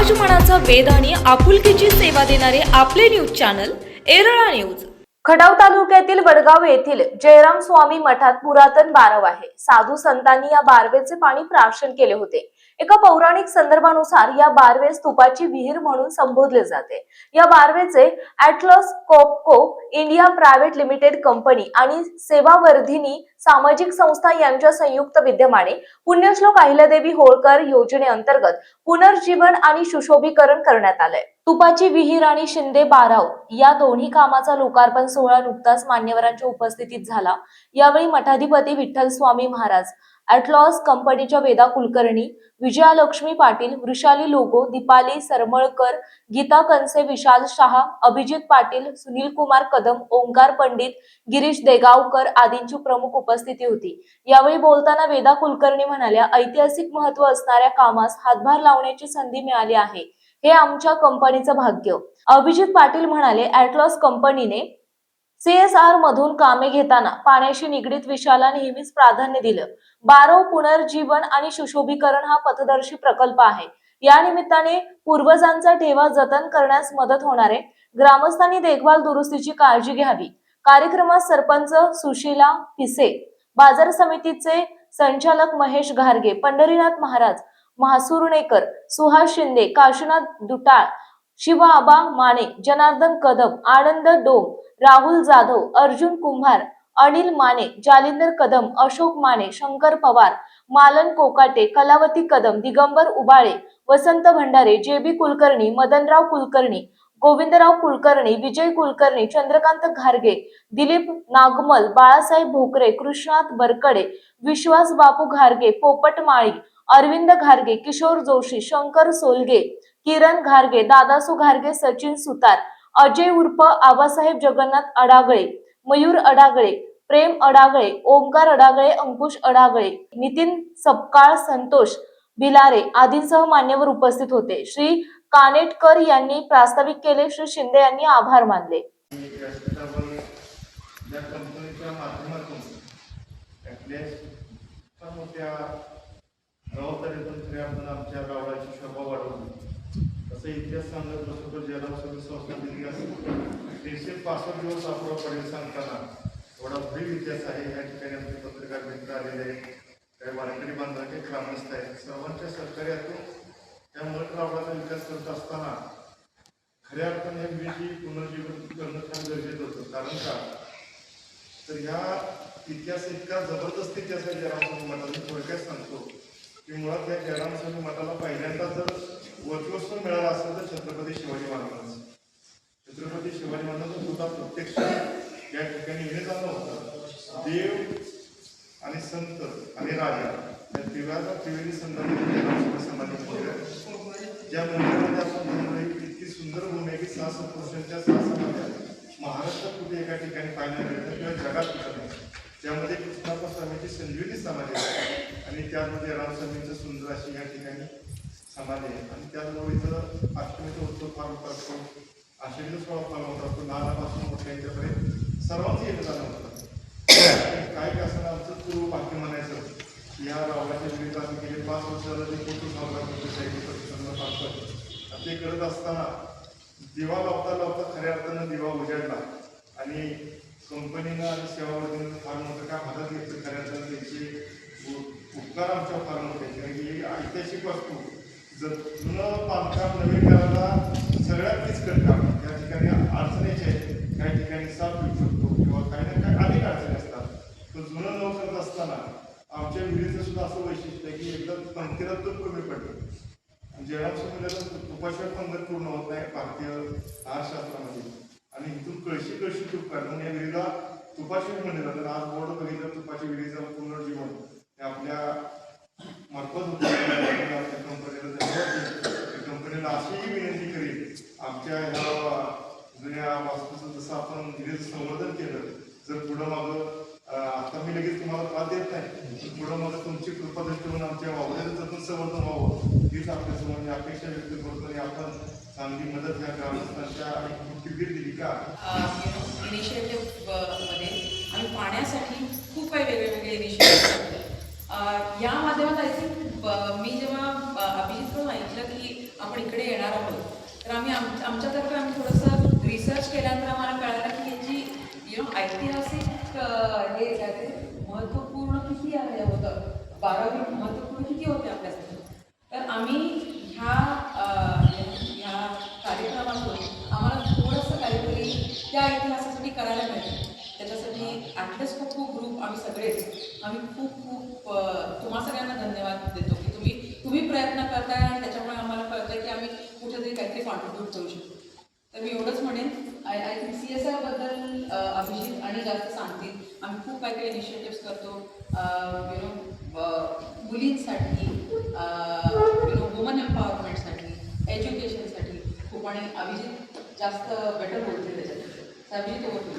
समाजमनाचा वेध आणि आपुलकीची सेवा देणारे आपले news channel Erala news. Khatav तालुक्यातील वडगाव येथील जयराम स्वामी मठात पुरातन बारव आहे। साधू संतांनी या बारवेचे पाणी प्राशन केले होते। एका पौराणिक संदर्भानुसार या बारवेस तुपाची विहीर म्हणून संबोधले जाते। या बारवेचे Atlas Copco India private limited company आणि सेवावर्धिनी सामाजिक संस्था यांच्या संयुक्त विद्यमाने पुण्यश्लोक अहिल्यादेवी होळकर योजनेअंतर्गत पुनर्जीवन आणि सुशोभीकरण करण्यात आले। तुपाची विहीर आणि शिंदे बाराव या दोन्ही कामाचा लोकार्पण सोहळा नुकताच मान्यवरांच्या उपस्थितीत झाला। यावेळी मठाधिपती विठ्ठल स्वामी महाराज, ॲटलॉस कंपनीच्या वेदा कुलकर्णी, विजयालक्ष्मी पाटील, वृषाली लोगो, दीपाली सरमळकर, गीता कंसे, विशाल शहा, अभिजित पाटील, सुनील कुमार कदम, ओंकार पंडित, गिरीश देगावकर आदींची प्रमुख उपस्थिती होती। यावेळी बोलताना वेदा कुलकर्णी म्हणाल्या, ऐतिहासिक महत्त्व असणाऱ्या कामास हातभार लावण्याची संधी मिळाली आहे, हे आमच्या कंपनीचं भाग्य। अभिजित पाटील म्हणाले, ॲटलॉस कंपनीने CSR मधून कामे घेताना पाण्याशी निगडीत विषयाला नेहमीच प्राधान्य दिलं। बारव पुनर्जीवन आणि सुशोभीकरण हा पथदर्शी प्रकल्प आहे। या निमित्ताने पूर्वजांचा ठेवा जतन करण्यास मदत होणार आहे। ग्रामस्थांनी देखभाल दुरुस्तीची काळजी घ्यावी। कार्यक्रमात सरपंच सुशीला पिसे, बाजार समितीचे संचालक महेश घारगे, पंढरीनाथ महाराज, महासुर्णेकर, सुहास शिंदे, काशीनाथ दुटाळ, शिवाबा माने, जनार्दन कदम, आनंद डोम, राहुल जाधव, अर्जुन कुंभार, अनिल माने, जालिंदर कदम, अशोक माने, शंकर पवार, मालन कोकाटे, कलावती कदम, दिगंबर उबाळे, वसंत भंडारे, JB कुलकर्णी, मदनराव कुलकर्णी, गोविंदराव कुलकर्णी, विजय कुलकर्णी, चंद्रकांत घारगे, दिलीप नागमल, बाळासाहेब भोकरे, कृष्णात बरकडे, विश्वास बापू घारगे, पोपट माळी, अरविंद घारगे, किशोर जोशी, शंकर सोलगे, किरण घारगे, दादासू घारगे, सचिन सुतार, अजय उर्फ आबासाहेब जगन्नाथ अडागळे, मयूर अडागळे, प्रेम अडागळे, ओमकार अडागळे, अंकुश अडागळे, नितीन सपकाळ, संतोष बिलारे आदींसह मान्यवर उपस्थित होते। श्री कानेटकर यांनी प्रास्ताविक केले। श्री शिंदे यांनी आभार मानले। आमच्या गावाची शोभा वाढवली असं इतिहास सांगत बसतो। जयराम स्वामी संस्था दिली असेल 365 दिवस आपला पडेल सांगताना थोडा भरीव इतिहास आहे। या ठिकाणी आमचे पत्रकार मित्र आलेले आहेत, काही वारकरी बांधवांचे ग्रामस्थ आहेत, सर्वांच्या सहकार्यातून त्या मठ रावळाचा विकास करत असताना खऱ्या अर्थाने या विषयी पुनर्जीवन करणं फार गरजेचं होतं। कारण का तर ह्या इतिहास इतका जबरदस्त इतिहास आहे जयराम स्वामी मठाचा। थोडक्यात सांगतो की मुळात या जयराम स्वामी मठाला पहिल्यांदा जर वर्चस्व मिळालं असेल तर छत्रपती शिवाजी महाराजांचं। छत्रपती शिवाजी महाराजांचा सुद्धा प्रत्यक्ष या ठिकाणी येणे जाणं होतं। देव आणि संत आणि राजा या त्रिवेणी संतांनी समाधी ज्या मंदिरामध्ये आपण इतकी सुंदर भूमी आहे की 6 पुरुषांच्या 6 समाध्या महाराष्ट्रात कुठे एका ठिकाणी पाहायला मिळतात किंवा जगात कुठं नाही। त्यामध्ये कृष्णाप्पा स्वामीची संजीवनी समाधी आहे आणि त्यामध्ये रामस्वामींचं सुंदर अशी या ठिकाणी समाधी आहे। आणि त्याचबरोबर इथं अष्टमीचा उत्सव फार मोठा असतो, आषाढीचा सोहळा फार मोठा असतो, लहानापासून मोठ्यांच्यापर्यंत सर्वांचं येणं जाणं होतं। काही असताना आमचं पूर्व वाक्य म्हणायचं या रावणाच्या विरुद्ध आम्ही गेले 5 वर्षाला जे ते करत असताना दिवा लावता लावता खऱ्या अर्थानं दिवा उजाडला आणि कंपनीनं आणि सेवावर्धीनं फार मोठं काम हातात घेतलं। खऱ्या अर्थानं त्यांचे उपकार आमच्या फार मोठे, कारण की ही ऐतिहासिक वस्तू जर जुनं बांधकाम नवीन करायला सगळ्यात तीच काम या ठिकाणी अडचणीचे आहेत। काही ठिकाणी साप येऊ शकतो किंवा काही ना काही अनेक अडचणी असतात। तर जुनं नव करत असताना आमच्या विहिरीचं सुद्धा असं वैशिष्ट्य आहे की एकदम पंक्तीरातून कमी पडतं। जयराम स्वामीला तुपाशिवाय पंगत पूर्ण होत नाही भारतीय आहारशास्त्रामध्ये आणि इथून कळशी कळशी तूप काढून या विहिरीला तुपाशिवाय म्हणलं जातं। आज बोर्ड बघितलं तुपाच्या विहिरीचं पुनर्जीवन हे आपल्या मार्फत होतं। कंपनीला अशीही विनंती करेल आमच्या ह्या जुन्या वास्तूचं जसं आपण विहिरीचं संवर्धन केलं, जर पुढं मागं आता मी लगेच तुम्हाला पाठ देत नाही, पुढं मागं तुमची कृपा दृष्टी म्हणून आमच्या वावड्याचं जतन संवर्धन व्हावं हीच आपल्यासमोर अपेक्षा व्यक्त करतो आणि आपण चांगली मदत ह्या ग्रामस्थांच्या किती दिली का इनिशिएटिव्ह मध्ये आम्ही पाण्यासाठी खूप काही वेगळे इनिशिएटिव्ह या माध्यमात आय थिंक मी जेव्हा अभिजितकडून ऐकलं की आपण इकडे येणार घेणार आहोत. तर आम्ही आमच्यातर्फे आम्ही थोडंसं रिसर्च केल्यानंतर आम्हाला कळालं की याची ऐतिहासिक हे काय ते महत्त्वपूर्ण किती आहे होतं, 12वी महत्त्वपूर्ण किती होते आपल्यासाठी. तर आम्ही ह्या कार्यक्रमातून आम्हाला थोडंसं काहीतरी त्या इतिहासासाठी करायला मिळतं. त्याच्यासाठी ॲटलेस खो ग्रुप आम्ही सगळेच आम्ही खूप तुम्हा सगळ्यांना धन्यवाद देतो की तुम्ही प्रयत्न करताय आणि त्याच्यामुळे आम्हाला कळतंय की आम्ही कुठेतरी काहीतरी कॉन्ट्रीब्यूट करू शकतो. तर मी एवढंच म्हणेन, आय थिंक CSR बद्दल अभिजित आणि जास्त सांगतील. आम्ही खूप काही काही इनिशिएटिव्स करतो मुलींसाठी, वुमन एम्पॉवरमेंटसाठी, एज्युकेशनसाठी खूप, आणि अभिजित जास्त बेटर बोलते त्याच्यात. तर अभिजित बोलतो.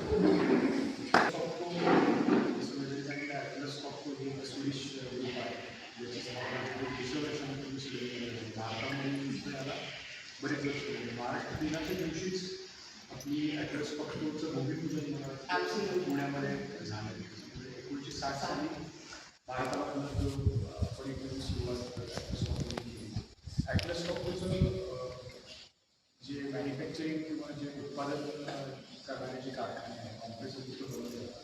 बरेच वर्ष महाराष्ट्र दिनाच्या दिवशीच आपली ॲड्रेस पक्षचं भूमिपूजन पुण्यामध्ये झालं. 1960 साली भारताला आपण एक सुरुवात ॲड्रेस पक्षचं जे मॅन्युफॅक्चरिंग किंवा जे उत्पादन करणारे जे कारखाने आहेत, कॉम्प्रेसर जिथं बनवले जातात,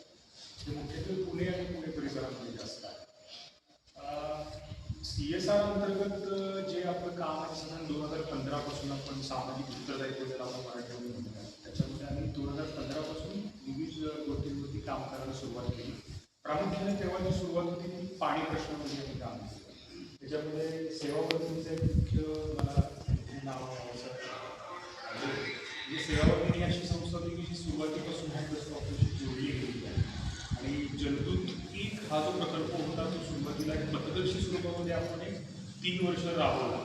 ते मुख्यत्वे पुणे आणि पुणे परिसरामध्ये जास्त आहे. CSR अंतर्गत जे आपलं काम आहे साधारण 2015 पासून आपण सामाजिक उत्तरदायित्व ज्याला आपण मराठीमध्ये म्हणतो, त्याच्यामध्ये आम्ही 2015 पासून विविध गोष्टींवरती काम करायला सुरुवात केली. प्रामुख्याने तेव्हा जी सुरुवात होती ती पाणी प्रश्नामध्ये आम्ही काम केलं. त्याच्यामध्ये सेवावर्धिनीचं मुख्य मला नाव म्हणजे सेवावर्धिनी अशी संस्था होती की जी सुरुवातीपासून ह्या जोडली गेली आहे. आणि जलदूत 1 हा जो प्रकल्प होता तो सुरुवातीला पथदर्शी स्वरूपामध्ये आपण 3 वर्ष राबवला.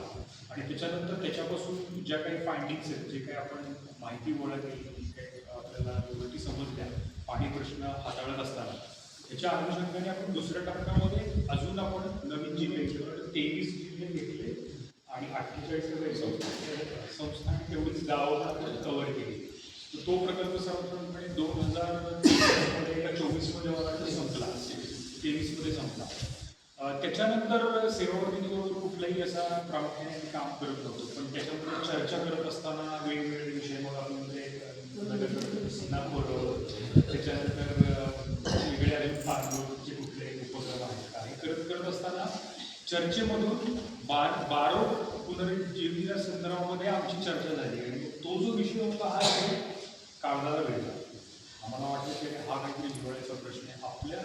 आणि त्याच्यानंतर त्याच्यापासून ज्या काही फायंडिंग्स आहेत, जे काही आपण माहिती गोळा केली, काही आपल्याला गोष्टी समजल्या पाणी प्रश्न हाताळत असताना, त्याच्या अनुषंगाने आपण दुसऱ्या टप्प्यामध्ये अजून आपण नवीन जिल्हे 23 जिल्हे घेतले आणि 48 संस्था तेवढीच गावं आपण कव्हर केली. तर तो प्रकल्प सर्वसाधारणपणे 2024मध्ये मला संपला, 23मध्ये संपला. त्याच्यानंतर सेवावर्धिनीबरोबर कुठलाही असा प्रामुख्याने काम करत होतो, पण त्याच्याबरोबर चर्चा करत असताना वेगवेगळे विषय मग आपण त्याच्यानंतर वेगळे अजून फार्मचे कुठले उपक्रम आहेत, काही करत असताना चर्चेमधून 12 पुनरुज्जीवना संदर्भामध्ये आमची चर्चा झाली. आणि तो जो विषय होता हा कागदाला वेगळा. आम्हाला वाटलं की हा काहीतरी जिव्हाळ्याचा प्रश्न आहे. आपल्या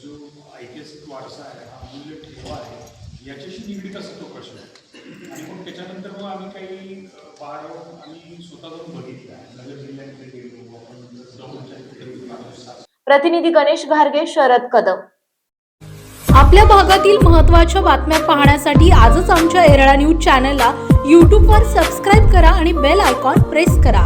जो ऐतिहासिक वारसा आहे, हा अमूल्य ठेवा आहे, याच्याशी निगडीत असा तो प्रश्न आहे. आणि मग त्याच्यानंतर मग आम्ही काही 12 आम्ही स्वतः जाऊन बघितला, नगर जिल्ह्यामध्ये गेलो आपण जाऊन. प्रतिनिधी गणेश घारगे, शरद कदम. आपल्या भागातील महत्त्वाच्या बातम्या पाहण्यासाठी आजच आमच्या एरळा न्यूज चॅनलला YouTubeवर सबस्क्राईब करा आणि बेल आयकॉन प्रेस करा.